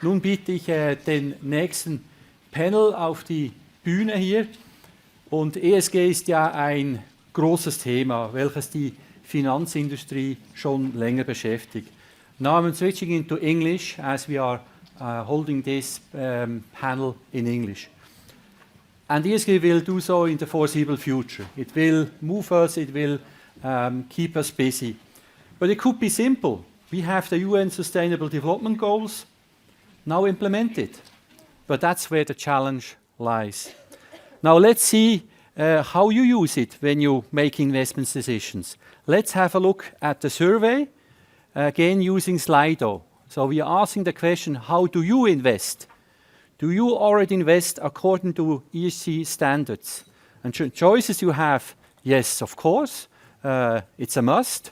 Nun bitte ich den nächsten Panel auf die Bühne hier. Und ESG ist ja ein großes Thema, welches die Finanzindustrie schon länger beschäftigt. Now I'm switching into English as we are holding this panel in English. And ESG will do so in the foreseeable future. It will move us, it will keep us busy. But it could be simple. We have the UN Sustainable Development Goals, now implemented. But that's where the challenge lies. Now let's see how you use it when you make investment decisions. Let's have a look at the survey, again using Slido. So we are asking the question, how do you invest? Do you already invest according to ESG standards? And choices you have, yes, of course, it's a must.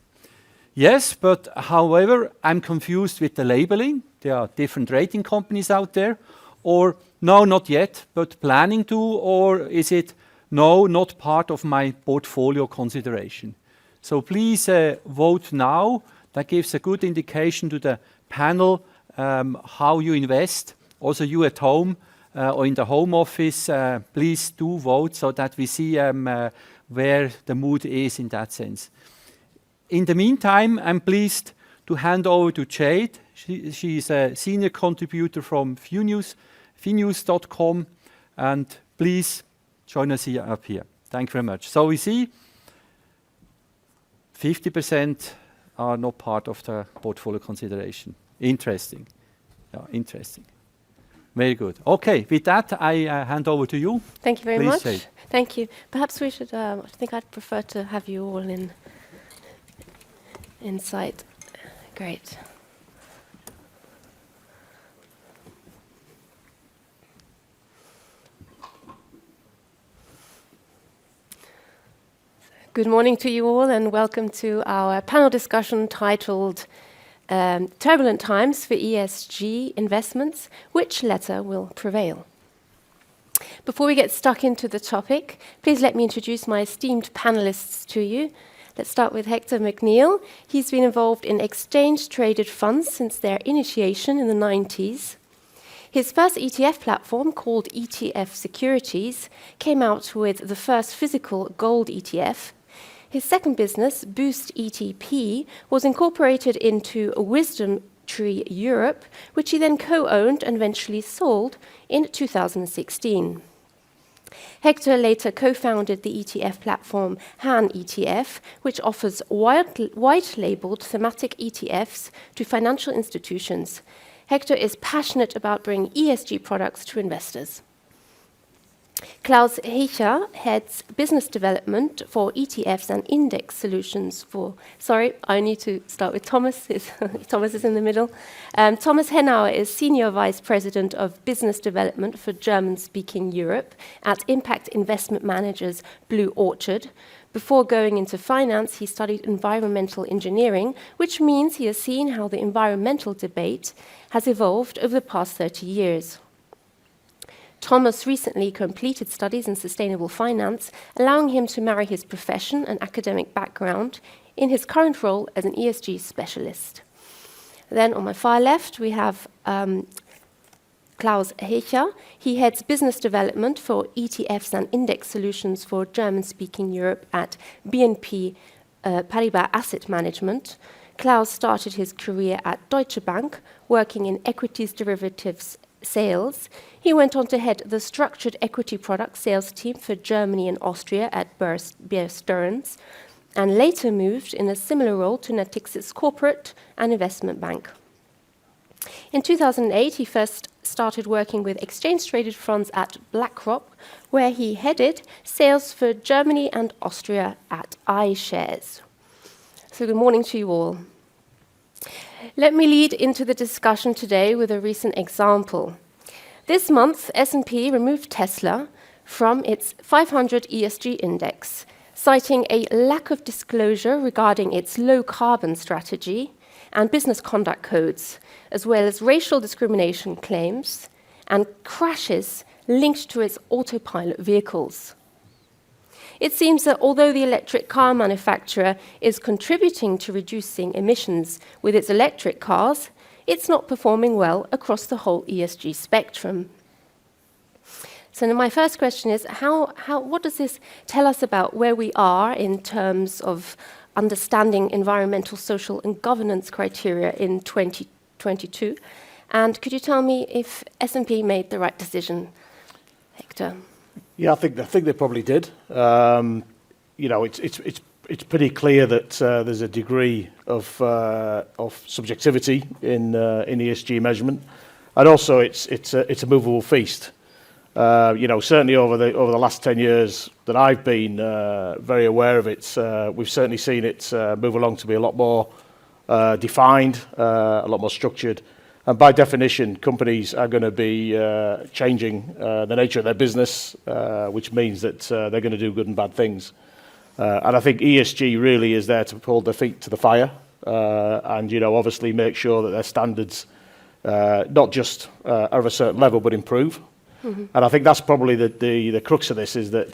Yes, but however, I'm confused with the labeling. There are different rating companies out there. Or, no, not yet, but planning to, or is it, no, not part of my portfolio consideration? So please vote now. That gives a good indication to the panel how you invest. Also you at home or in the home office, please do vote so that we see where the mood is in that sense. In the meantime, I'm pleased to hand over to Jade. She's a senior contributor from finews.com, and please join us here up here. Thank you very much. So we see 50% are not part of the portfolio consideration. Interesting. Yeah, interesting. Very good. Okay, with that, I hand over to you. Thank you very Please, much. Jade. Thank you. Perhaps we should, I think I'd prefer to have you all in sight. Great. Good morning to you all, and welcome to our panel discussion titled Turbulent Times for ESG Investments, which letter will prevail? Before we get stuck into the topic, please let me introduce my esteemed panelists to you. Let's start with Hector Mcneill. He's been involved in exchange-traded funds since their initiation in the 90s. His first ETF platform, called ETF Securities, came out with the first physical gold ETF. His second business, Boost ETP, was incorporated into Wisdom Tree Europe, which he then co-owned and eventually sold in 2016. Hector later co-founded the ETF platform Han ETF, which offers white-labeled thematic ETFs to financial institutions. Hector is passionate about bringing ESG products to investors. Klaus Hecher heads business development for ETFs and index solutions for... Sorry, I need to start with Thomas. Thomas is in the middle. Thomas Hennauer is Senior Vice President of Business Development for German-speaking Europe at Impact Investment Managers Blue Orchard. Before going into finance, he studied environmental engineering, which means he has seen how the environmental debate has evolved over the past 30 years. Thomas recently completed studies in sustainable finance, allowing him to marry his profession and academic background in his current role as an ESG specialist. Then on my far left, we have Klaus Hecher. He heads business development for ETFs and index solutions for German-speaking Europe at BNP Paribas Asset Management. Klaus started his career at Deutsche Bank, working in equities derivatives sales. He went on to head the structured equity product sales team for Germany and Austria at Bear Stearns, and later moved in a similar role to Natixis corporate and investment bank. In 2008, he first started working with exchange-traded funds at BlackRock, where he headed sales for Germany and Austria at iShares. So good morning to you all. Let me lead into the discussion today with a recent example. This month, S&P removed Tesla from its 500 ESG index, citing a lack of disclosure regarding its low-carbon strategy and business conduct codes, as well as racial discrimination claims and crashes linked to its autopilot vehicles. It seems that although the electric car manufacturer is contributing to reducing emissions with its electric cars, it's not performing well across the whole ESG spectrum. So now my first question is, what does this tell us about where we are in terms of understanding environmental, social and governance criteria in 2022? And could you tell me if S&P made the right decision, Hector? Yeah, I think they probably did. It's pretty clear that there's a degree of subjectivity in ESG measurement, and also it's a movable feast. Certainly over the last 10 years that I've been very aware of it, we've certainly seen it move along to be a lot more defined, a lot more structured. And by definition, companies are going to be changing the nature of their business, which means that they're going to do good and bad things. And I think ESG really is there to hold their feet to the fire and, obviously make sure that their standards not just are of a certain level, but improve. Mm-hmm. And I think that's probably the crux of this, is that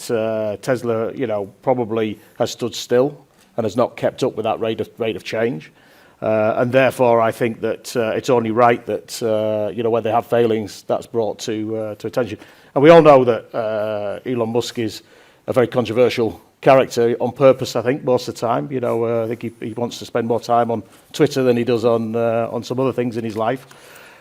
Tesla, probably has stood still and has not kept up with that rate of change. And therefore, I think that it's only right that, when they have failings, that's brought to attention. And we all know that Elon Musk is a very controversial character on purpose, I think, most of the time. I think he wants to spend more time on Twitter than he does on some other things in his life.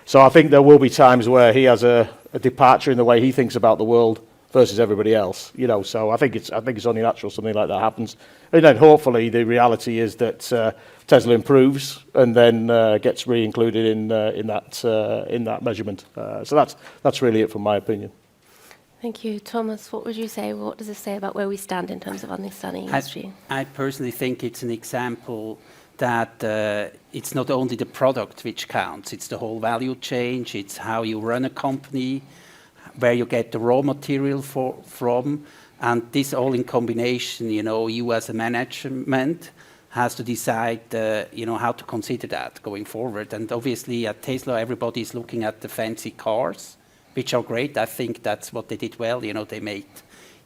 So I think there will be times where he has a departure in the way he thinks about the world versus everybody else. So I think it's only natural something like that happens. And then hopefully the reality is that Tesla improves and then gets re-included in that measurement. So that's really it from my opinion. Thank you. Thomas, what would you say? What does this say about where we stand in terms of understanding ESG? I personally think it's an example that it's not only the product which counts, it's the whole value chain, it's how you run a company, where you get the raw material from, and this all in combination, you as a management has to decide, how to consider that going forward. And obviously at Tesla, everybody is looking at the fancy cars, which are great. I think that's what they did well. They made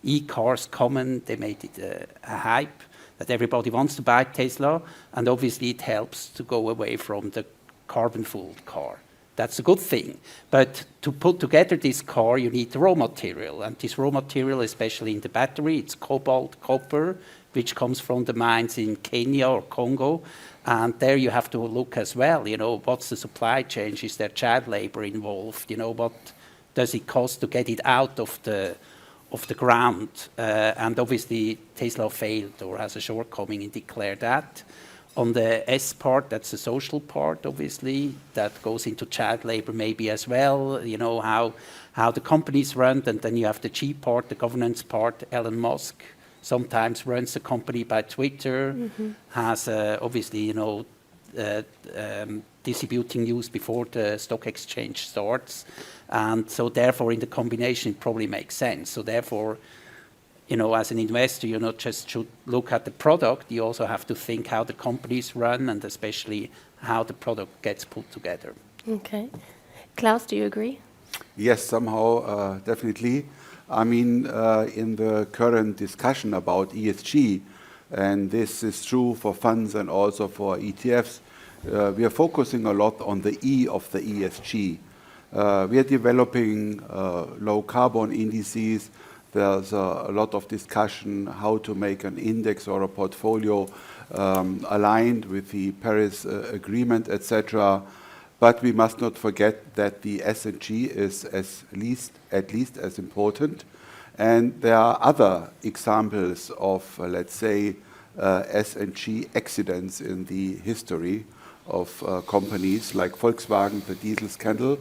e-cars common, they made it a hype that everybody wants to buy Tesla, and obviously it helps to go away from the carbon-fueled car. That's a good thing. But to put together this car, you need the raw material, and this raw material, especially in the battery, it's cobalt, copper, which comes from the mines in Kenya or Congo, and there you have to look as well, what's the supply chain? Is there child labor involved? What does it cost to get it out of the ground? And obviously Tesla failed or has a shortcoming in declare that. On the S part, that's the social part, obviously, that goes into child labor maybe as well, how the companies run, and then you have the G part, the governance part. Elon Musk sometimes runs the company by Twitter, has obviously, distributing news before the stock exchange starts. And so therefore, in the combination, it probably makes sense. So therefore, as an investor, you not just should look at the product, you also have to think how the companies run and especially how the product gets put together. Okay. Klaus, do you agree? Yes, somehow, definitely. I mean, in the current discussion about ESG, and this is true for funds and also for ETFs, we are focusing a lot on the E of the ESG. We are developing low carbon indices. There's a lot of discussion how to make an index or a portfolio aligned with the Paris Agreement, etc. But we must not forget that the S&G is at least as important. And there are other examples of, let's say, S&G accidents in the history of companies like Volkswagen, the diesel scandal.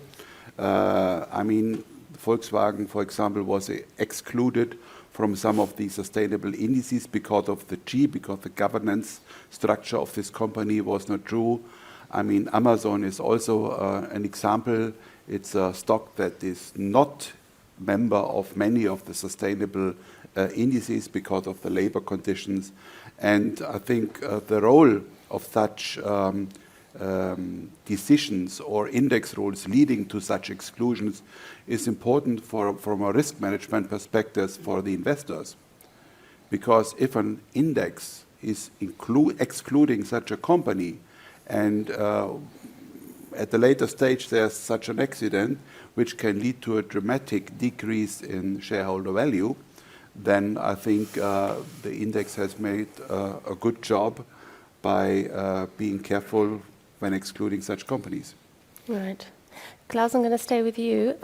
Volkswagen, for example, was excluded from some of the sustainable indices because of the G, because the governance structure of this company was not true. Amazon is also an example. It's a stock that is not member of many of the sustainable indices because of the labor conditions. And I think the role of such decisions or index rules leading to such exclusions is important from a risk management perspective for the investors. Because if an index is excluding such a company, and at the later stage there's such an accident which can lead to a dramatic decrease in shareholder value, then I think the index has made a good job by being careful when excluding such companies. Right. Klaus, I'm going to stay with you.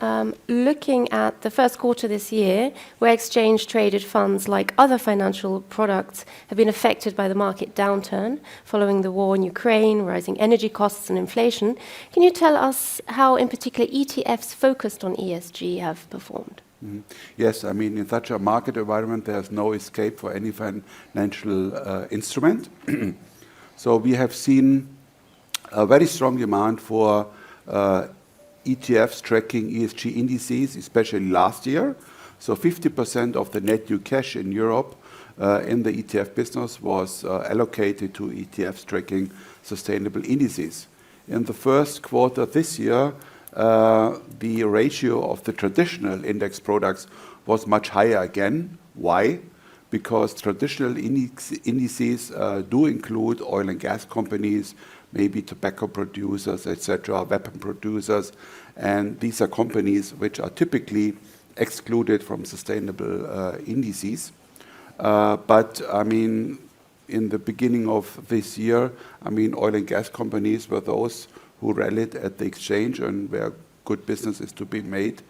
Looking at the first quarter this year, where exchange-traded funds, like other financial products, have been affected by the market downturn following the war in Ukraine, rising energy costs and inflation, can you tell us how, in particular, ETFs focused on ESG have performed? Mm-hmm. Yes, I mean, in such a market environment, there's no escape for any financial instrument. So we have seen a very strong demand for ETFs tracking ESG indices, especially last year. So 50% of the net new cash in Europe in the ETF business was allocated to ETFs tracking sustainable indices. In the first quarter this year, the ratio of the traditional index products was much higher again. Why? Because traditional indices do include oil and gas companies, maybe tobacco producers, etc., weapon producers, and these are companies which are typically excluded from sustainable indices. But I mean, in the beginning of this year, I mean, oil and gas companies were those who rallied at the exchange and where good business is to be made.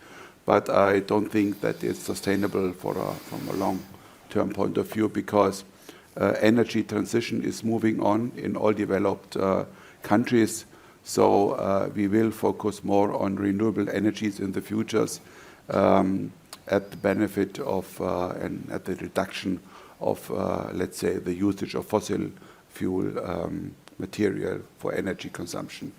But I don't think that it's sustainable from a long-term point of view, because energy transition is moving on in all developed countries. So we will focus more on renewable energies in the futures at the benefit of and at the reduction of, let's say, the usage of fossil fuel material for energy consumption.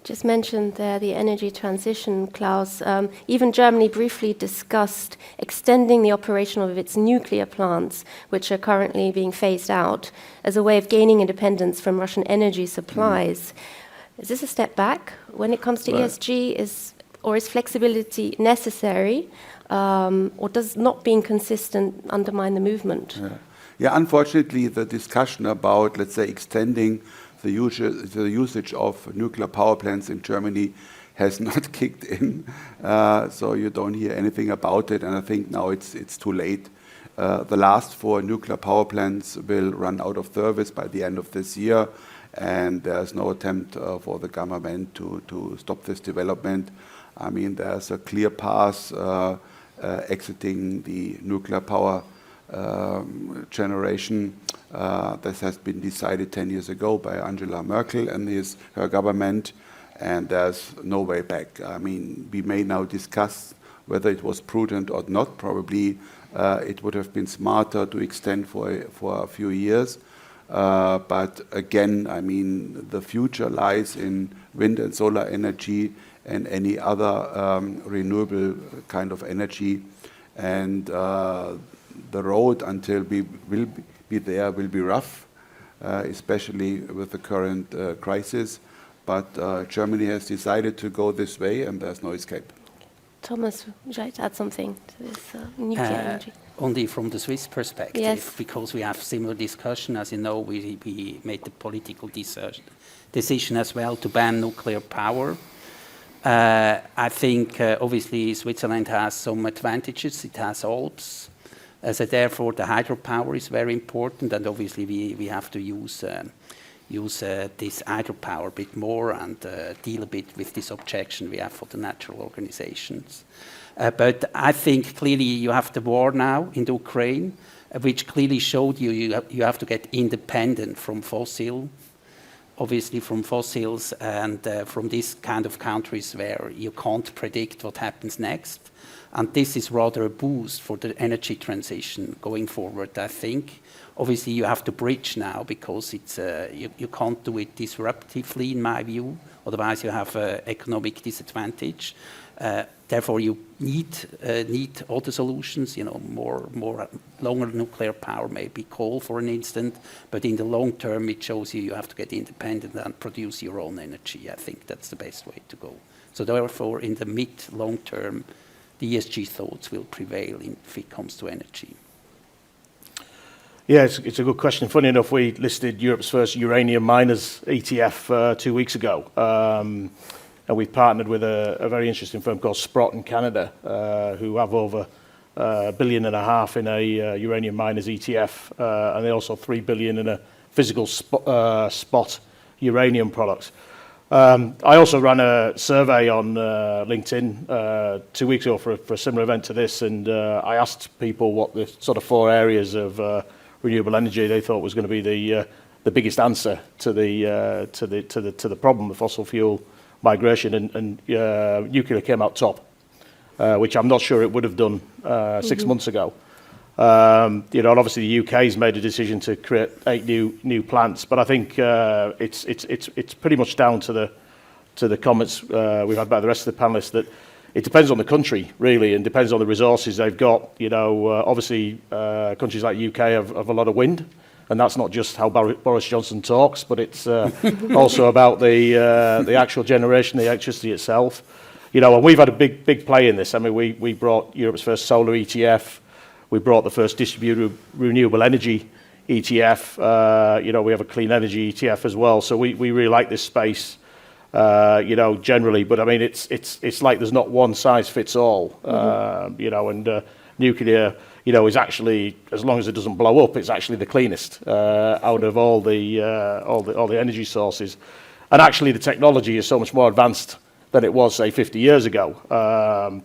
Just mentioned there the energy transition, Klaus. Even Germany briefly discussed extending the operation of its nuclear plants, which are currently being phased out, as a way of gaining independence from Russian energy supplies. Is this a step back when it comes to ESG? Is flexibility necessary, or does not being consistent undermine the movement? Yeah, unfortunately, the discussion about, let's say, extending the usage of nuclear power plants in Germany has not kicked in, so you don't hear anything about it, and I think now it's too late. The last 4 nuclear power plants will run out of service by the end of this year, and there's no attempt for the government to stop this development. I mean, there's a clear path exiting the nuclear power generation. This has been decided 10 years ago by Angela Merkel and her government, and there's no way back. I mean, we may now discuss whether it was prudent or not. Probably it would have been smarter to extend for a few years. But again, I mean, the future lies in wind and solar energy and any other renewable kind of energy. And the road until we will be there will be rough, especially with the current crisis. But Germany has decided to go this way, and there's no escape. Thomas, would you like to add something to this nuclear energy? Only from the Swiss perspective, yes. Because we have similar discussion. As you know, we made the political decision as well to ban nuclear power. I think obviously Switzerland has some advantages. It has Alps. So therefore, the hydropower is very important, and obviously we have to use this hydropower a bit more and deal a bit with this objection we have for the natural organizations. But I think clearly you have the war now in the Ukraine, which clearly showed you have to get independent from fossil, obviously from fossils and from these kind of countries where you can't predict what happens next. And this is rather a boost for the energy transition going forward, I think. Obviously, you have to bridge now because it's you can't do it disruptively, in my view. Otherwise, you have economic disadvantage. Therefore, you need other solutions. You know, more longer nuclear power, maybe coal, for an instant. But in the long term, it shows you have to get independent and produce your own energy. I think that's the best way to go. So therefore, in the mid-long term, the ESG thoughts will prevail if it comes to energy. Yeah, it's a good question. Funny enough, we listed Europe's first uranium miners ETF 2 weeks ago. And we've partnered with a very interesting firm called Sprott in Canada, who have over $1.5 billion in a uranium miners ETF, and they also $3 billion in a physical spot uranium product. I also ran a survey on LinkedIn 2 weeks ago for a similar event to this, and I asked people what the sort of 4 areas of renewable energy they thought was going to be the biggest answer to the problem of fossil fuel migration, and nuclear came out top, which I'm not sure it would have done 6 months ago. And obviously the UK has made a decision to create 8 new plants, but I think it's pretty much down to the comments we've had by the rest of the panelists that it depends on the country really, and depends on the resources they've got. Obviously countries like UK have a lot of wind, and that's not just how Boris Johnson talks, but it's also about the actual generation, the electricity itself. And we've had a big play in this. I mean, we brought Europe's first solar ETF. We brought the first distributed renewable energy ETF. We have a clean energy ETF as well. So we really like this space, generally. But I mean, it's like there's not one size fits all. And nuclear, is actually, as long as it doesn't blow up, it's actually the cleanest out of all the energy sources. And actually, the technology is so much more advanced than it was, say, 50 years ago.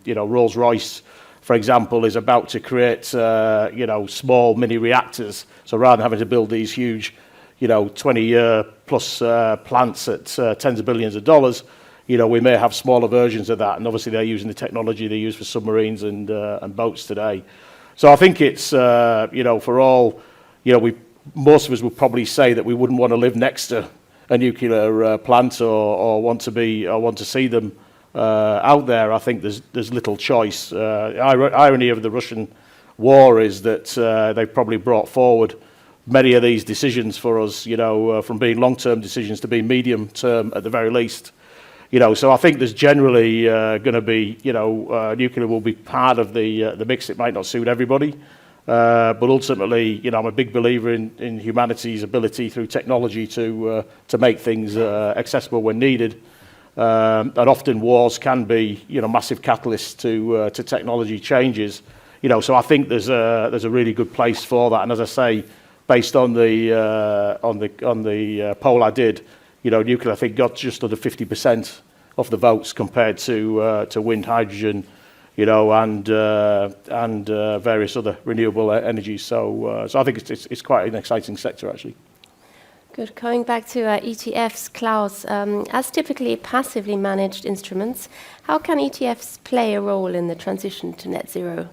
Rolls-Royce, for example, is about to create, small mini reactors. So rather than having to build these huge, 20-year plus plants at tens of billions of dollars, we may have smaller versions of that. And obviously they're using the technology they use for submarines and boats today. So I think it's, for all, most of us would probably say that we wouldn't want to live next to a nuclear plant or want to see them out there. I think there's little choice. Irony of the Russian war is that they've probably brought forward many of these decisions for us, from being long-term decisions to being medium-term at the very least. So I think there's generally going to be, nuclear will be part of the mix. It might not suit everybody, but ultimately, I'm a big believer in humanity's ability through technology to make things accessible when needed. And often wars can be, massive catalysts to technology changes. So I think there's a really good place for that. And as I say, based on the poll I did, nuclear I think got just under 50% of the votes compared to wind, hydrogen, and various other renewable energies. So I think it's quite an exciting sector actually. Good. Going back to ETFs, Klaus, as typically passively managed instruments, how can ETFs play a role in the transition to net zero?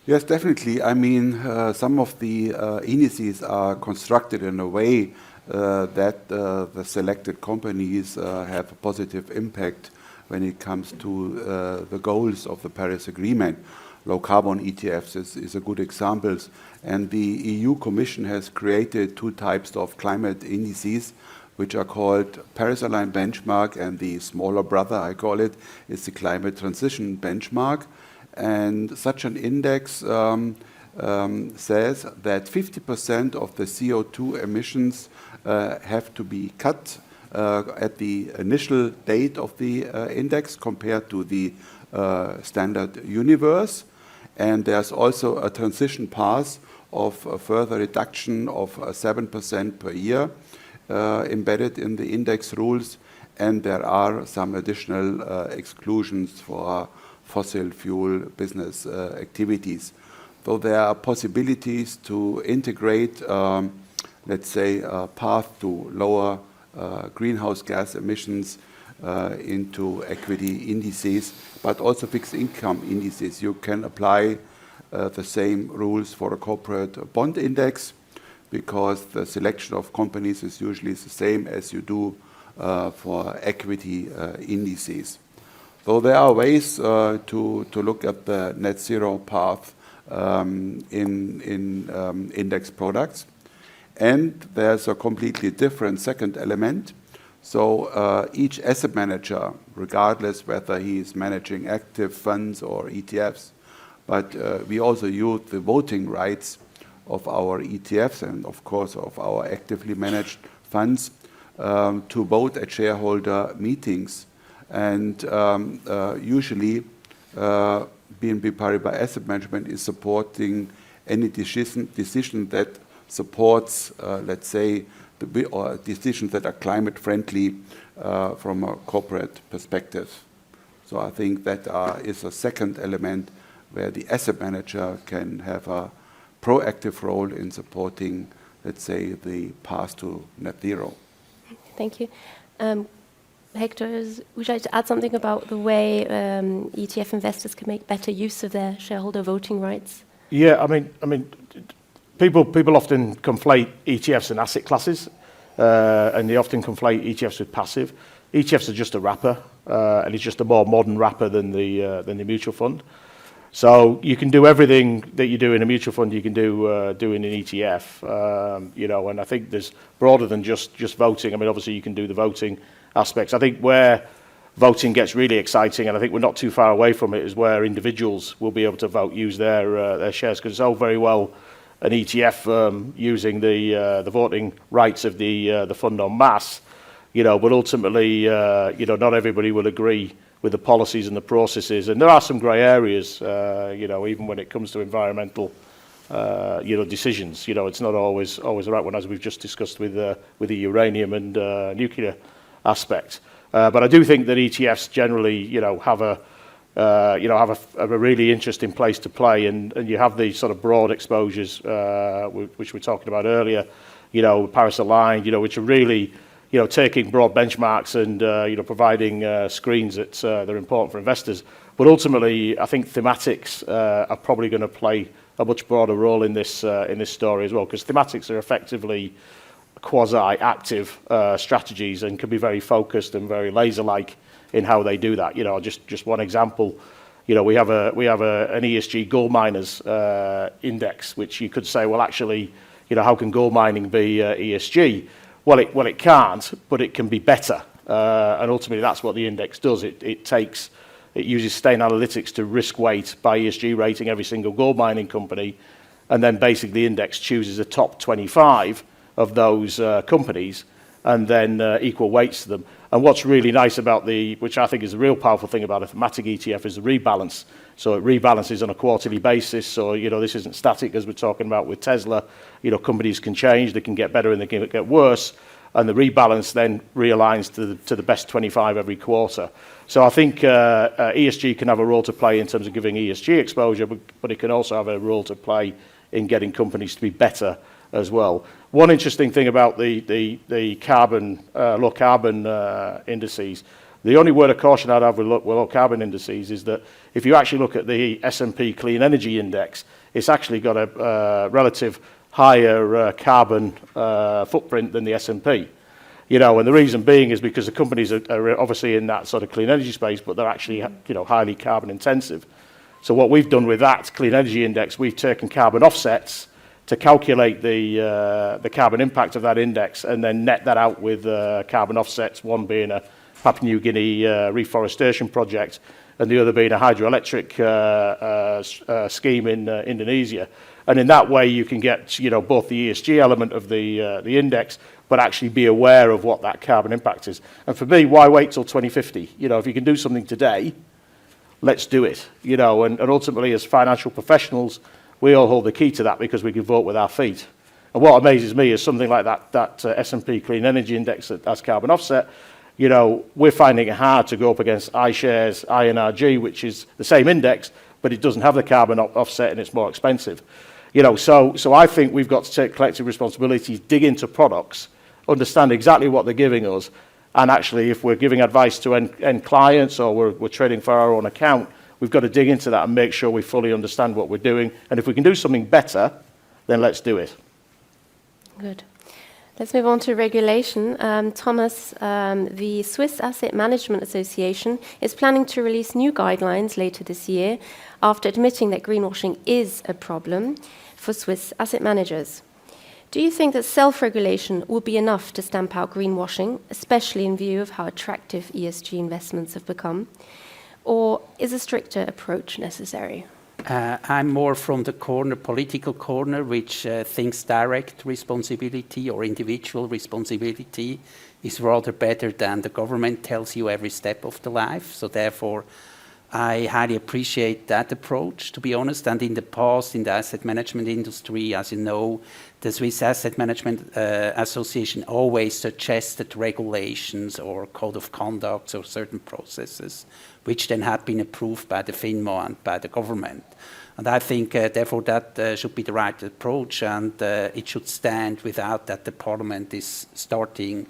Yes, definitely. I mean, some of the indices are constructed in a way that the selected companies have a positive impact when it comes to the goals of the Paris Agreement. Low carbon ETFs is a good example. And the EU Commission has created 2 types of climate indices, which are called Paris-aligned benchmark, and the smaller brother, I call it, is the climate transition benchmark. And such an index says that 50% of the CO2 emissions have to be cut at the initial date of the index compared to the standard universe. And there's also a transition path of a further reduction of 7% per year embedded in the index rules. And there are some additional exclusions for fossil fuel business activities. So there are possibilities to integrate, let's say, a path to lower greenhouse gas emissions into equity indices, but also fixed income indices. You can apply the same rules for a corporate bond index because the selection of companies is usually the same as you do for equity indices. So there are ways to look at the net zero path in index products. And there's a completely different second element. So each asset manager, regardless whether he is managing active funds or ETFs, but we also use the voting rights of our ETFs and of course of our actively managed funds to vote at shareholder meetings. And usually BNP Paribas Asset Management is supporting any decision that supports, let's say, or decisions that are climate friendly from a corporate perspective. So I think that is a second element where the asset manager can have a proactive role in supporting, let's say, the path to net zero. Thank you. Hector, would you like to add something about the way ETF investors can make better use of their shareholder voting rights? Yeah, I mean, people often conflate ETFs and asset classes, and they often conflate ETFs with passive. ETFs are just a wrapper, and it's just a more modern wrapper than the mutual fund. So you can do everything that you do in a mutual fund, you can do in an ETF, you know. And I think there's broader than just voting. I mean, obviously you can do the voting aspects. I think where voting gets really exciting, and I think we're not too far away from it, is where individuals will be able to vote, use their shares, because it's all very well an ETF using the voting rights of the fund en masse, you know, but ultimately, you know, not everybody will agree with the policies and the processes, and there are some grey areas, you know, even when it comes to environmental, you know, decisions. You know, it's not always the right one, as we've just discussed with the uranium and nuclear aspect. But I do think that ETFs generally, you know, have a really interesting place to play, and you have these sort of broad exposures, which we were talking about earlier, you know, Paris aligned, you know, which are really, you know, taking broad benchmarks and you know, providing screens that are important for investors. But ultimately, I think thematics are probably going to play a much broader role in this story as well, because thematics are effectively quasi-active strategies and can be very focused and very laser-like in how they do that. You know, just one example. You know, we have an ESG gold miners index, which you could say, well, actually, you know, how can gold mining be ESG? Well, it can't, but it can be better. And ultimately, that's what the index does. It uses Sustainalytics to risk weight by ESG rating every single gold mining company, and then basically the index chooses the top 25 of those companies, and then equal weights to them. And what's really nice about which I think is a real powerful thing about a thematic ETF, is the rebalance. So it rebalances on a quarterly basis. So, you know, this isn't static, as we're talking about with Tesla. You know, companies can change, they can get better and they can get worse. And the rebalance then realigns to the best 25 every quarter. So I think ESG can have a role to play in terms of giving ESG exposure, but it can also have a role to play in getting companies to be better as well. One interesting thing about the carbon, low carbon indices, the only word of caution I'd have with low carbon indices is that if you actually look at the S&P Clean Energy Index, it's actually got a relative higher carbon footprint than the S&P. You know, and the reason being is because the companies are obviously in that sort of clean energy space, but they're actually, you know, highly carbon intensive. So what we've done with that Clean Energy Index, we've taken carbon offsets to calculate the carbon impact of that index, and then net that out with carbon offsets, one being a Papua New Guinea reforestation project, and the other being a hydroelectric scheme in Indonesia. And in that way, you can get, you know, both the ESG element of the index, but actually be aware of what that carbon impact is. And for me, why wait till 2050? You know, if you can do something today, let's do it. You know, and ultimately, as financial professionals, we all hold the key to that because we can vote with our feet. And what amazes me is something like that S&P Clean Energy Index that has carbon offset. You know, we're finding it hard to go up against iShares, INRG, which is the same index, but it doesn't have the carbon offset and it's more expensive. You know, so I think we've got to take collective responsibility, dig into products, understand exactly what they're giving us, and actually, if we're giving advice to end clients or we're trading for our own account, we've got to dig into that and make sure we fully understand what we're doing. And if we can do something better, then let's do it. Good. Let's move on to regulation. Thomas, the Swiss Asset Management Association is planning to release new guidelines later this year after admitting that greenwashing is a problem for Swiss asset managers. Do you think that self-regulation will be enough to stamp out greenwashing, especially in view of how attractive ESG investments have become? Or is a stricter approach necessary? I'm more from the corner, political corner, which thinks direct responsibility or individual responsibility is rather better than the government tells you every step of the life. So therefore, I highly appreciate that approach, to be honest. And in the past, in the asset management industry, as you know, the Swiss Asset Management Association always suggested regulations or code of conduct or certain processes, which then had been approved by the FINMA and by the government. And I think, therefore, that should be the right approach, and it should stand without that the Parliament is starting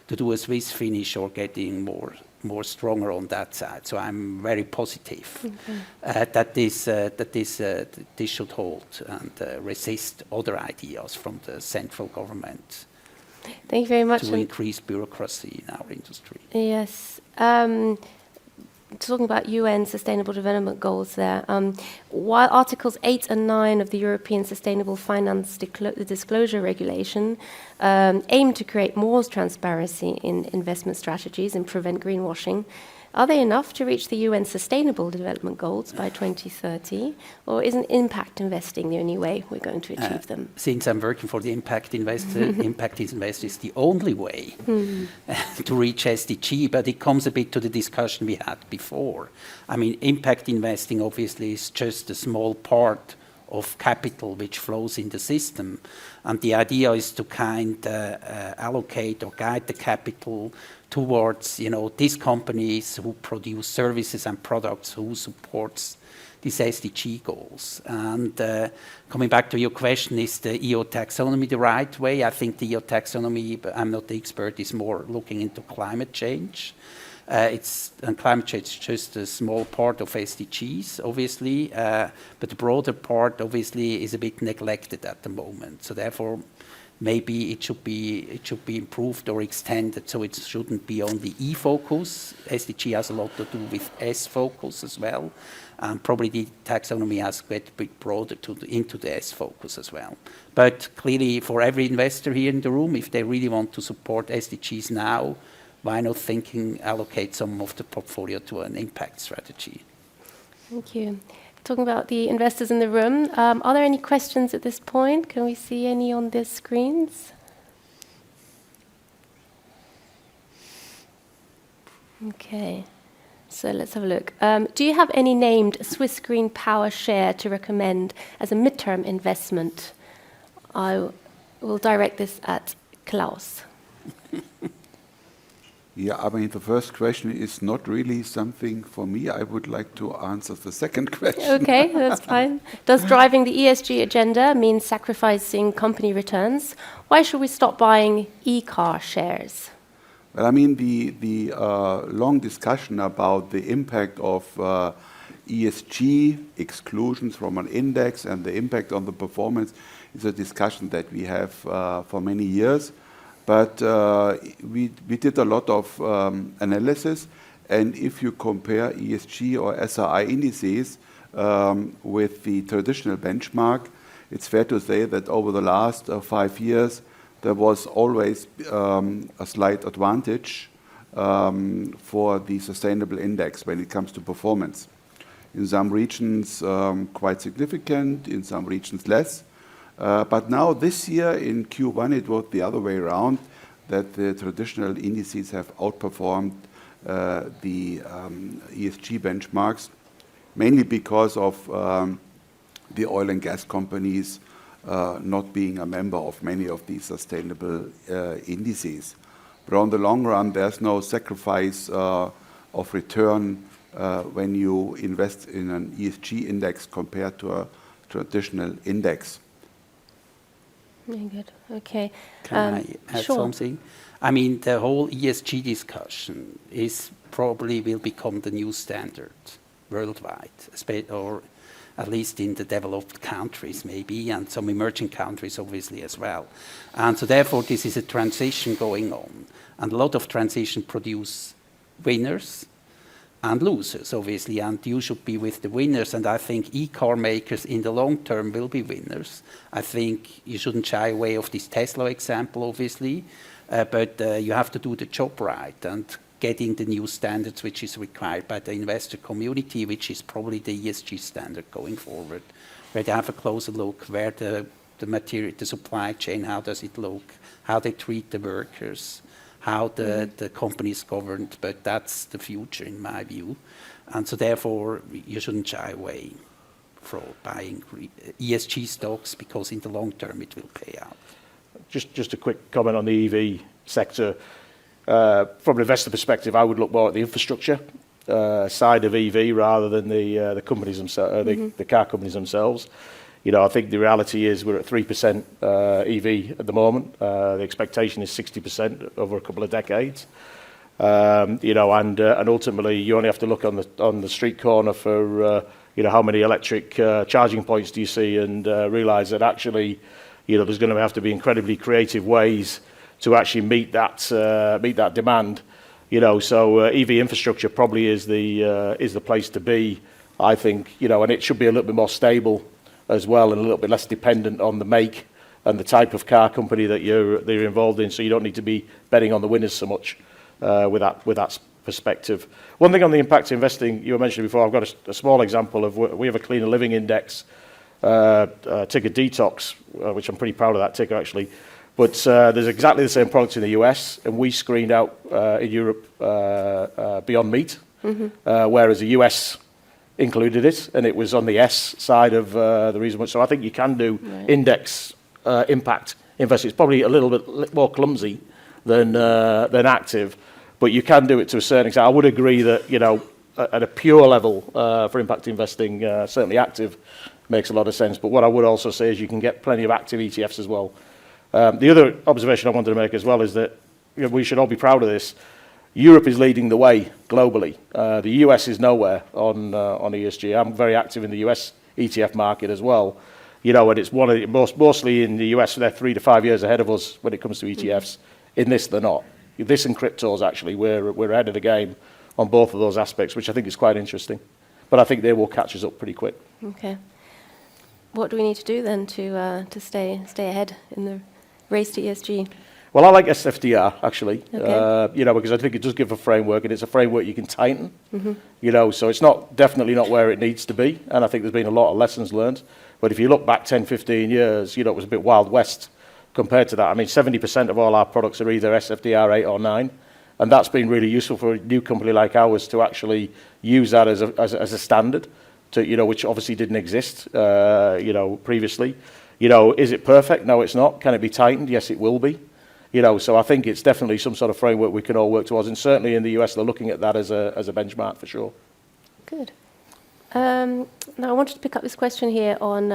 to do a Swiss finish or getting more stronger on that side. So I'm very positive that this should hold and resist other ideas from the central government. Thank you very much. To increase bureaucracy in our industry. Yes. Talking about UN Sustainable Development Goals there, while Articles 8 and 9 of the European Sustainable Finance Disclosure Regulation aim to create more transparency in investment strategies and prevent greenwashing, are they enough to reach the UN Sustainable Development Goals by 2030, or isn't impact investing the only way we're going to achieve them? Since I'm working for the impact investor, impact investor is the only way to reach SDG, but it comes a bit to the discussion we had before. I mean, impact investing obviously is just a small part of capital which flows in the system, and the idea is to allocate or guide the capital towards, these companies who produce services and products who supports these SDG goals. And coming back to your question, is the EU taxonomy the right way? I think the EU taxonomy, but I'm not the expert, is more looking into climate change. And climate change is just a small part of SDGs, obviously, but the broader part, obviously, is a bit neglected at the moment. So therefore, maybe it should be improved or extended, so it shouldn't be only E focus. SDG has a lot to do with S focus as well, and probably the taxonomy has to get a bit broader into the S focus as well. But clearly, for every investor here in the room, if they really want to support SDGs now, why not allocate some of the portfolio to an impact strategy? Thank you. Talking about the investors in the room, are there any questions at this point? Can we see any on the screens? Okay, so let's have a look. Do you have any named Swiss Green Power share to recommend as a midterm investment? I will direct this at Klaus. Yeah, I mean, the first question is not really something for me. I would like to answer the second question. Okay, that's fine. Does driving the ESG agenda mean sacrificing company returns? Why should we stop buying e-car shares? Well, I mean, the long discussion about the impact of ESG exclusions from an index and the impact on the performance is a discussion that we have for many years. But we did a lot of analysis, and if you compare ESG or SRI indices with the traditional benchmark, it's fair to say that over the last 5 years, there was always a slight advantage for the sustainable index when it comes to performance. In some regions, quite significant, in some regions less. But now this year in Q1 it was the other way around, that the traditional indices have outperformed the ESG benchmarks, mainly because of the oil and gas companies not being a member of many of these sustainable indices. But on the long run, there's no sacrifice of return when you invest in an ESG index compared to a traditional index. Very good. Okay. Can I add something? I mean, the whole ESG discussion will become the new standard worldwide, or at least in the developed countries maybe, and some emerging countries obviously as well. And so therefore this is a transition going on. And a lot of transition produce winners and losers, obviously, and you should be with the winners. And I think e-car makers in the long term will be winners. I think you shouldn't shy away of this Tesla example, obviously, but you have to do the job right. And getting the new standards which is required by the investor community, which is probably the ESG standard going forward, where they have a closer look, where the material, the supply chain, how does it look, how they treat the workers, how the company is governed, but that's the future in my view. And so therefore, you shouldn't shy away from buying ESG stocks, because in the long term it will pay out. Just a quick comment on the EV sector. From an investor perspective, I would look more at the infrastructure side of EV rather than the companies themselves, the car companies themselves. You know, I think the reality is we're at 3% EV at the moment. The expectation is 60% over a couple of decades. You know, and ultimately you only have to look on the street corner for you know, how many electric charging points do you see, and realise that actually, you know, there's going to have to be incredibly creative ways to actually meet that demand. You know, so EV infrastructure probably is the place to be, I think. You know, and it should be a little bit more stable as well, and a little bit less dependent on the make and the type of car company that you're involved in. So you don't need to be betting on the winners so much with that perspective. One thing on the impact investing you were mentioning before, I've got a small example of, we have a cleaner living index, ticker Detox, which I'm pretty proud of that ticker actually. But there's exactly the same products in the US, and we screened out in Europe Beyond Meat, whereas the US included it, and it was on the S side of the reason. So I think you can do index impact investing. It's probably a little bit more clumsy than active, but you can do it to a certain extent. I would agree that, you know, at a pure level for impact investing, certainly active makes a lot of sense. But what I would also say is you can get plenty of active ETFs as well. The other observation I wanted to make as well is that, you know, we should all be proud of this. Europe is leading the way globally. The US is nowhere on ESG. I'm very active in the US ETF market as well. You know, and it's one of the mostly in the US, they're 3 to 5 years ahead of us when it comes to ETFs. In this, they're not. This and cryptos, actually, we're ahead of the game on both of those aspects, which I think is quite interesting. But I think they will catch us up pretty quick. Okay. What do we need to do then to stay ahead in the race to ESG? Well, I like SFDR, actually, Okay. you know, because I think it does give a framework, and it's a framework you can tighten, you know, so it's definitely not where it needs to be, and I think there's been a lot of lessons learned. But if you look back 10, 15 years, you know, it was a bit Wild West compared to that. I mean, 70% of all our products are either SFDR 8 or 9, and that's been really useful for a new company like ours to actually use that as a standard, to, you know, which obviously didn't exist, you know, previously. You know, is it perfect? No, it's not. Can it be tightened? Yes, it will be. You know, so I think it's definitely some sort of framework we can all work towards, and certainly in the US they're looking at that as a benchmark for sure. Good. Now I wanted to pick up this question here on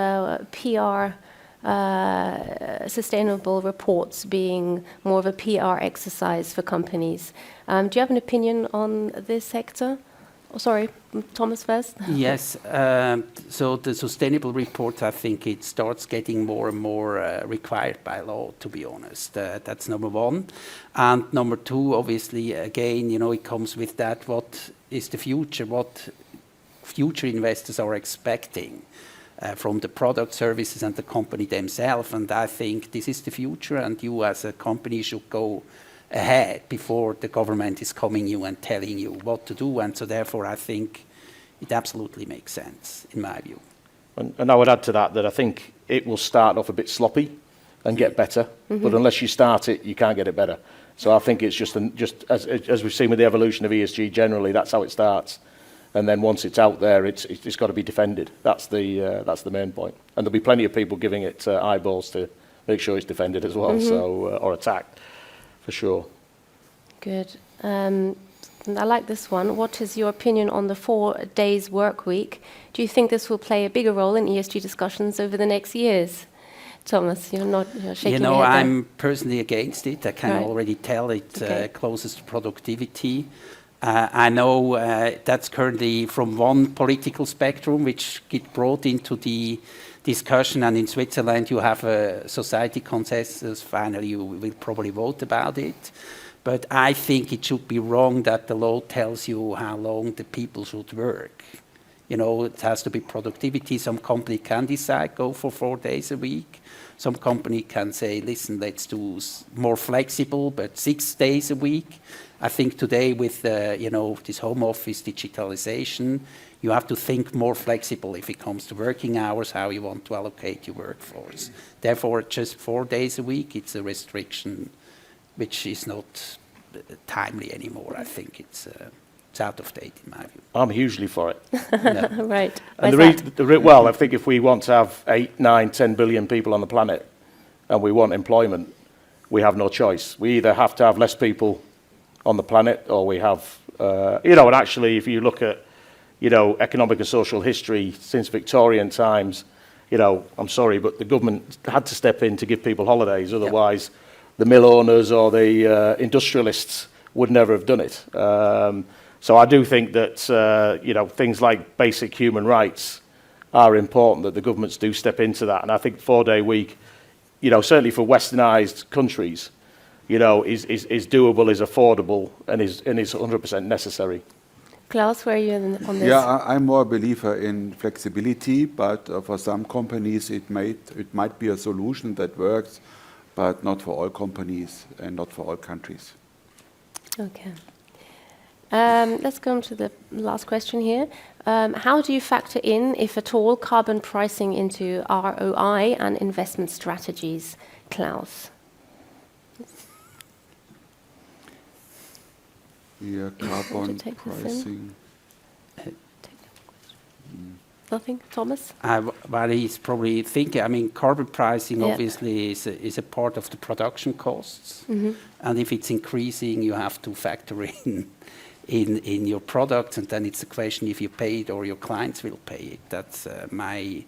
PR, sustainable reports being more of a PR exercise for companies. Do you have an opinion on this sector? Oh, sorry, Thomas first. Yes, so the sustainable reports, I think it starts getting more and more required by law, to be honest. That's number one. And number two, obviously, again, you know, it comes with that, what is the future, what future investors are expecting from the product, services, and the company themselves. And I think this is the future, and you as a company should go ahead before the government is coming you and telling you what to do. And so therefore I think it absolutely makes sense in my view. And I would add to that I think it will start off a bit sloppy and get better, but unless you start it, you can't get it better. So I think it's just as we've seen with the evolution of ESG generally, that's how it starts. And then once it's out there, it's got to be defended. That's the main point. And there'll be plenty of people giving it eyeballs to make sure it's defended as well, so or attacked. For sure. Good. And I like this one. What is your opinion on the 4 days work week? Do you think this will play a bigger role in ESG discussions over the next years? Thomas, you're shaking You know, your head I'm personally against it. I can already tell it closes to productivity. I know that's currently from one political spectrum, which get brought into the discussion, and in Switzerland you have a society consensus. Finally, you will probably vote about it. But I think it should be wrong that the law tells you how long the people should work. You know, it has to be productivity. Some company can decide, go for 4 days a week. Some company can say, listen, let's do more flexible, but 6 days a week. I think today with this home office digitalization, you have to think more flexible if it comes to working hours, how you want to allocate your workforce. Therefore, just 4 days a week, it's a restriction which is not timely anymore. I think it's out of date in my view. I'm hugely for it. No. Right. And Why's that? well, I think if we want to have 8, 9, 10 billion people on the planet and we want employment, we have no choice. We either have to have less people on the planet or we have, and actually if you look at, economic and social history since Victorian times, I'm sorry, but the government had to step in to give people holidays. Otherwise, the mill owners or the industrialists would never have done it. So I do think that, things like basic human rights are important, that the governments do step into that. And I think 4-day week, certainly for westernized countries, is doable, is affordable, and is 100% necessary. Klaus, where are you on this? Yeah, I'm more a believer in flexibility, but for some companies it might be a solution that works, but not for all companies and not for all countries. Okay. Let's go on to the last question here. How do you factor in, if at all, carbon pricing into ROI and investment strategies, Klaus? Yeah, carbon pricing. Nothing, Thomas? Well, he's probably thinking, carbon pricing Yeah. obviously is a part of the production costs. And if it's increasing, you have to factor in your product, and then it's a question if you pay it or your clients will pay it. That's my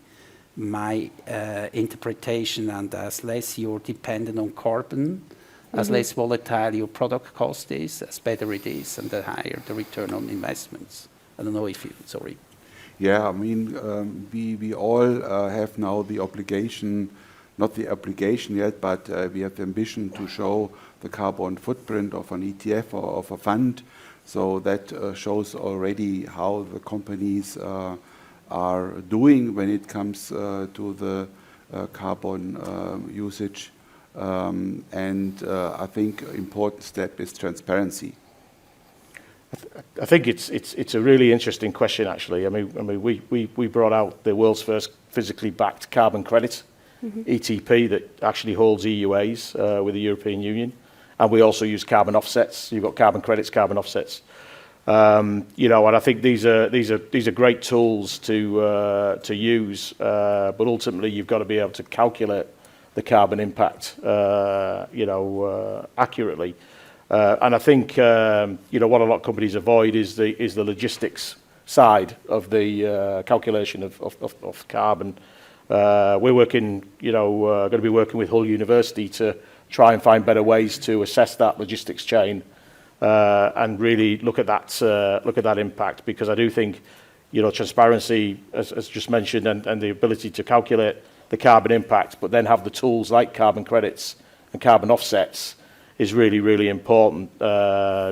interpretation, and as less you're dependent on carbon, as less volatile your product cost is, as better it is, and the higher the return on investments. I don't know if you, sorry. Yeah, we all have now the obligation, not the obligation yet, but we have the ambition to show the carbon footprint of an ETF or of a fund. So that shows already how the companies are doing when it comes to the carbon usage. I think important step is transparency. I think it's a really interesting question, actually. We brought out the world's first physically backed carbon credit, ETP, that actually holds EUAs with the European Union, and we also use carbon offsets. You've got carbon credits, carbon offsets, and I think these are great tools to use, but ultimately you've got to be able to calculate the carbon impact, accurately. And I think what a lot of companies avoid is the logistics side of the calculation of carbon. We're working, going to be working with Hull University to try and find better ways to assess that logistics chain and really look at that impact, because I do think transparency, as just mentioned, and the ability to calculate the carbon impact, but then have the tools like carbon credits and carbon offsets is really, really important,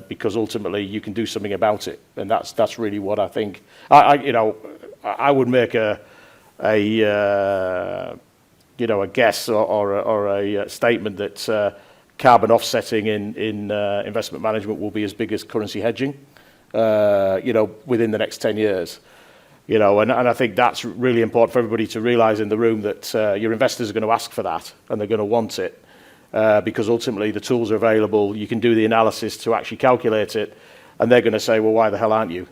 because ultimately you can do something about it, and that's really what I think. I would make a guess or a statement that carbon offsetting in investment management will be as big as currency hedging, within the next 10 years. And I think that's really important for everybody to realise in the room, that your investors are going to ask for that and they're going to want it, because ultimately the tools are available. You can do the analysis to actually calculate it, and they're going to say, well, why the hell aren't you?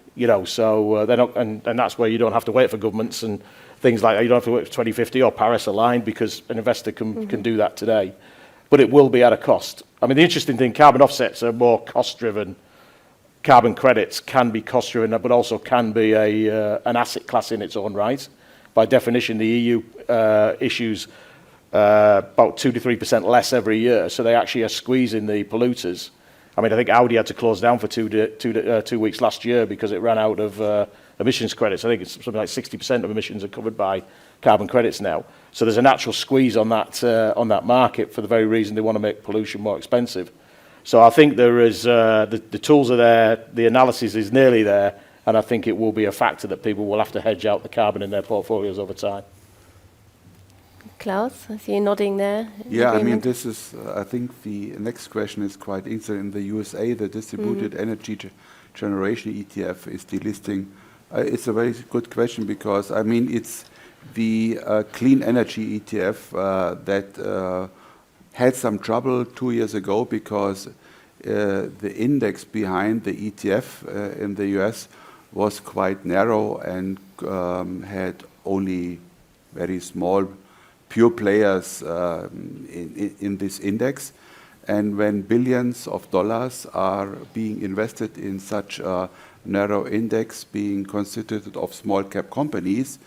So they're not, and that's where you don't have to wait for governments and things like that. You don't have to wait for 2050 or Paris aligned, because an investor can do that today. But it will be at a cost. The interesting thing, carbon offsets are more cost-driven. Carbon credits can be cost-driven, but also can be an asset class in its own right. By definition, the EU issues about 2 to 3% less every year, so they actually are squeezing the polluters. I think Audi had to close down for 2 weeks last year because it ran out of emissions credits. I think it's something like 60% of emissions are covered by carbon credits now. So there's a natural squeeze on that market for the very reason they want to make pollution more expensive. So I think there is the tools are there, the analysis is nearly there, and I think it will be a factor that people will have to hedge out the carbon in their portfolios over time. Klaus, I see you nodding there. Yeah, I mean, Agreement? this is, I think the next question is quite interesting. In the USA, the distributed energy generation ETF is delisting. It's a very good question because, I mean, it's the clean energy ETF that had some trouble 2 years ago because the index behind the ETF in the US was quite narrow and had only very small pure players in this index. And when billions of dollars are being invested in such a narrow index being constituted of small cap companies,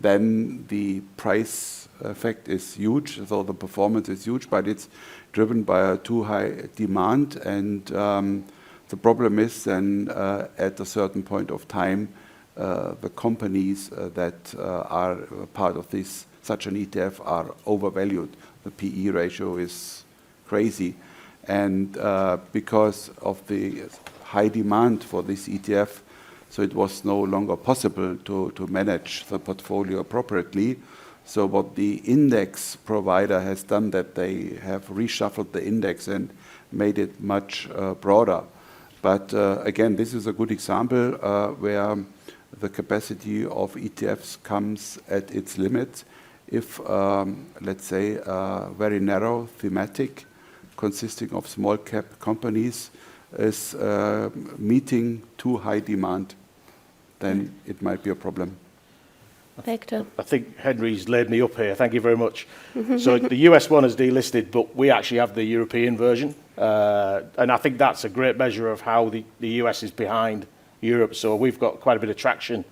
then the price effect is huge, so the performance is huge, but it's driven by a too high demand. And the problem is then at a certain point of time, the companies that are part of this such an ETF are overvalued. The PE ratio is crazy, and because of the high demand for this ETF, so it was no longer possible to manage the portfolio appropriately. So what the index provider has done, that they have reshuffled the index and made it much broader. But again, this is a good example where the capacity of ETFs comes at its limit. If, let's say, a very narrow thematic consisting of small cap companies is meeting too high demand, then it might be a problem. Hector. I think Henry's laid me up here. Thank you very much. So the US one is delisted, but we actually have the European version. And I think that's a great measure of how the US is behind Europe. So we've got quite a bit of traction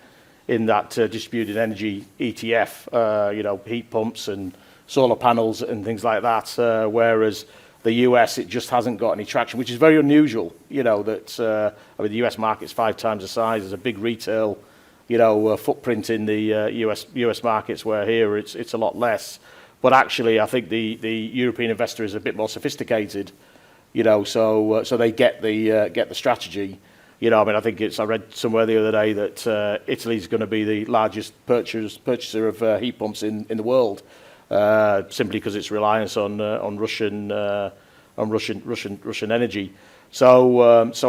in that distributed energy ETF, you know, heat pumps and solar panels and things like that. Whereas the US, it just hasn't got any traction, which is very unusual. You know, that, I mean, the US market's 5 times the size. There's a big retail, you know, footprint in the US markets, where here it's a lot less. But actually, I think the European investor is a bit more sophisticated, you know, so they get the strategy. You know, I mean, I think I read somewhere the other day that Italy's going to be the largest purchaser of heat pumps in the world, simply because its reliance on Russian energy. So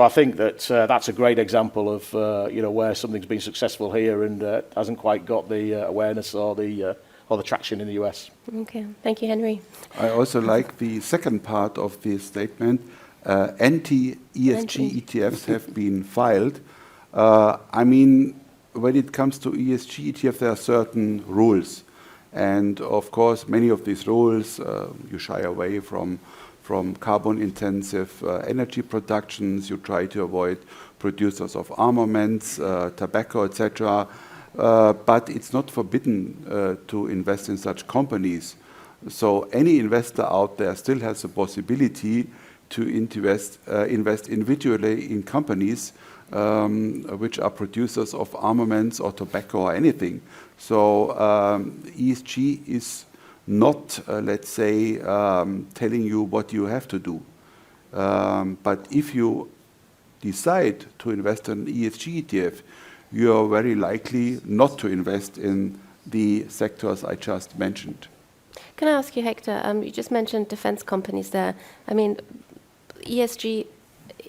I think that that's a great example of you know, where something's been successful here and hasn't quite got the awareness or the traction in the US. Okay, thank you, Henry. I also like the second part of this statement. Anti-ESG ETFs have been filed. I mean, when it comes to ESG ETFs, there are certain rules. And of course, many of these rules, you shy away from carbon-intensive energy productions. You try to avoid producers of armaments, tobacco, etc. But it's not forbidden to invest in such companies. So any investor out there still has the possibility to invest individually in companies which are producers of armaments or tobacco or anything. So ESG is not, let's say, telling you what you have to do. But if you decide to invest in an ESG ETF, you are very likely not to invest in the sectors I just mentioned. Can I ask you, Hector, you just mentioned defense companies there. I mean, ESG,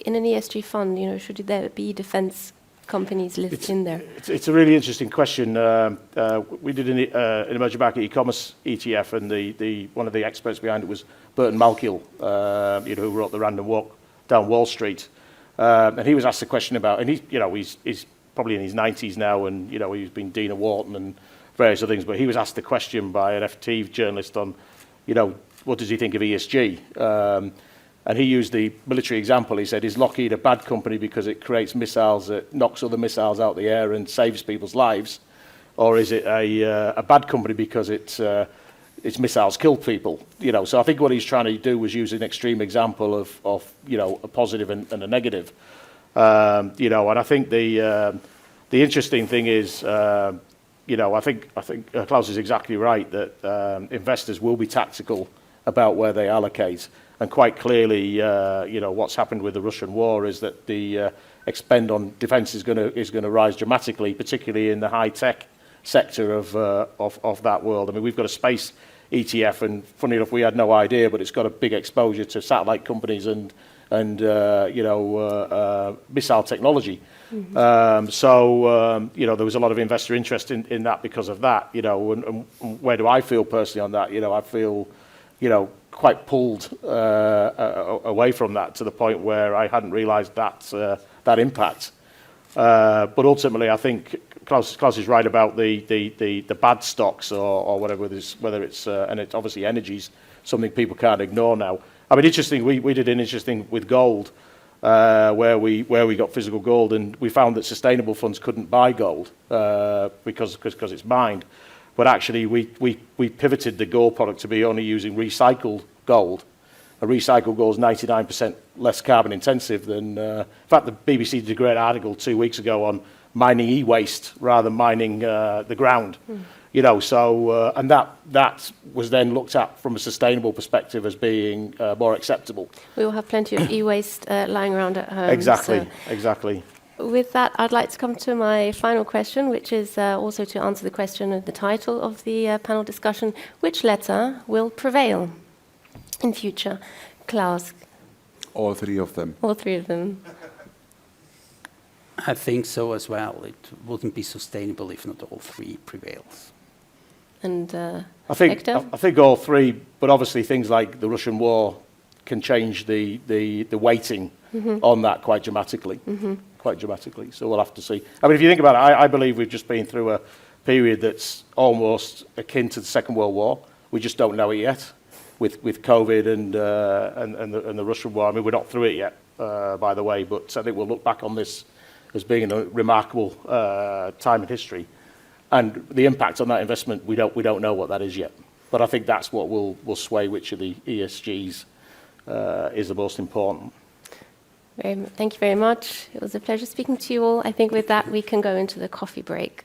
in an ESG fund, you know, should there be defense companies listed in there? It's a really interesting question. We did an emerging market e-commerce ETF, and one of the experts behind it was Mcneill, you know, who wrote The Random Walk Down Wall Street. And he was asked a question about, and he's probably in his 90s now, and, you know, he's been Dean of Wharton and various other things, but he was asked a question by an FT journalist on, you know, what does he think of ESG? And he used the military example. He said, is Lockheed a bad company because it creates missiles that knocks other missiles out the air and saves people's lives? Or is it a bad company because its missiles kill people? You know, so I think what he's trying to do was use an extreme example of you know, a positive and a negative. You know, and I think the interesting thing is, you know, I think Klaus is exactly right that investors will be tactical about where they allocate. And quite clearly, you know, what's happened with the Russian war is that the expend on defence is going to rise dramatically, particularly in the high tech sector of that world. I mean, we've got a space ETF, and funny enough, we had no idea, but it's got a big exposure to satellite companies and missile technology. You know, there was a lot of investor interest in that because of that. You know, and where do I feel personally on that? You know, I feel, you know, quite pulled away from that to the point where I hadn't realised that impact. But ultimately, I think Klaus is right about the bad stocks or whatever it is, whether it's and it's obviously energy's something people can't ignore now. I mean, interesting. We did an interesting with gold, where we got physical gold, and we found that sustainable funds couldn't buy gold because it's mined. But actually, we pivoted the gold product to be only using recycled gold. A recycled gold is 99% less carbon intensive than. In fact, the BBC did a great article 2 weeks ago on mining e-waste rather than mining the ground. You know, so and that was then looked at from a sustainable perspective as being more acceptable. We will have plenty of e-waste lying around at home. Exactly, so exactly. With that, I'd like to come to my final question, which is also to answer the question of the title of the panel discussion: which letter will prevail in future? Klaus? All three of them. All three of them. I think so as well. It wouldn't be sustainable if not all three prevails. And I think Hector? I think all three, but obviously things like the Russian war can change the weighting on that quite dramatically. Quite dramatically. So we'll have to see. I mean, if you think about it, I believe we've just been through a period that's almost akin to the Second World War. We just don't know it yet, with COVID and the Russian war. I mean, we're not through it yet, by the way. But I think we'll look back on this as being a remarkable time in history, and the impact on that investment, we don't know what that is yet. But I think that's what will sway which of the ESGs is the most important. Thank you very much. It was a pleasure speaking to you all. I think with that we can go into the coffee break.